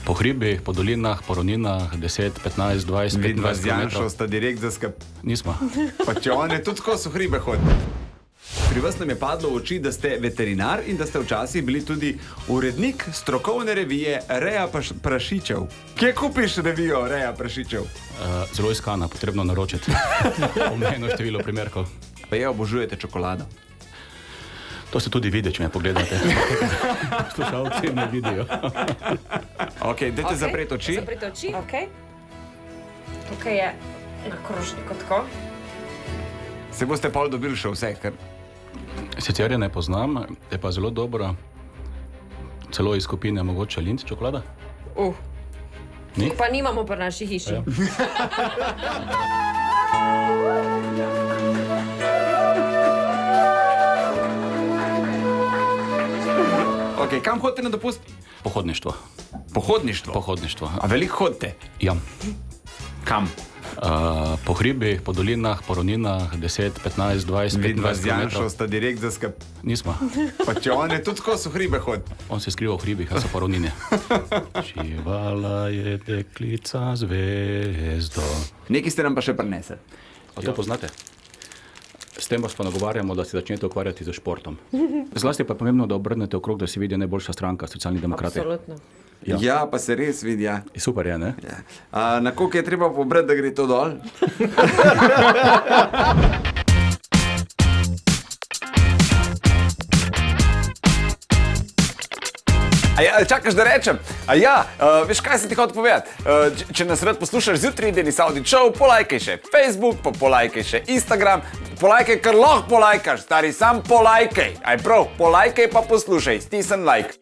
Po hribih, po dolinah, po ravninah, 10, 15, 20, 25 Vidva z Janšo kilometrov. sta direkt za skrb. Nismo. Pa če on je tudi skozi hribe hodil. Pri vas nam je padlo v oči, da ste veterinar in da ste včasih bili tudi urednik strokovne revije Reja prašičev. Kje kupiš revijo Reja prašičev? Zelo iskana, potrebno naročiti. Omejeno število primerkov. Pa je obožujete čokolado. To se tudi vidi, če me pogledate. Slušalci ne vidijo. Ok, dajte zapreti oči. Zaprite oči. Okay. Tukaj je na krožniku tako. Se boste pol dobili še vse, ker... Sicer je ne poznam, je pa zelo dobro. Celo iz skupine mogoče Lindt čokolada. Ni? Pa nimamo pri naši hiši. Ja. Ok, kam hodite na dopust? Pohodništvo. Pohodništvo. Pohodništvo. A veliko hodite? Ja. Kam? Po hribih, po dolinah, po ravninah, 10, 15, 20, Vidva 25 z Janšo kilometrov. sta direkt za skrb. Nismo. Pa če on je tudi skozi hribe hodil. On se skriva v hribih, a so po ravnine. Šivala je deklica zvezdo. Nekaj ste nam pa še prinesli. A to poznate? S tem vas pa nagovarjamo, da se začnete ukvarjati z športom. Zlasti pa je pomembno, da obrnete okrog, da se vidi najboljša stranka, Socialni demokrati. Absolutno. Ja, pa se res vidi, ja. Super je, ne? Na koliko je treba pobrati, da gre to dol? Čakaš, da rečem? Veš, kaj se ti hoče povedati? Če nas rad poslušaš zjutraj, Denis Audi Show, polajkaj še Facebook, pa polajkaj še Instagram, polajkaj, kar lahko polajkaš, stari, sam polajkaj. Aj prav, polajkaj pa poslušaj, stisni like.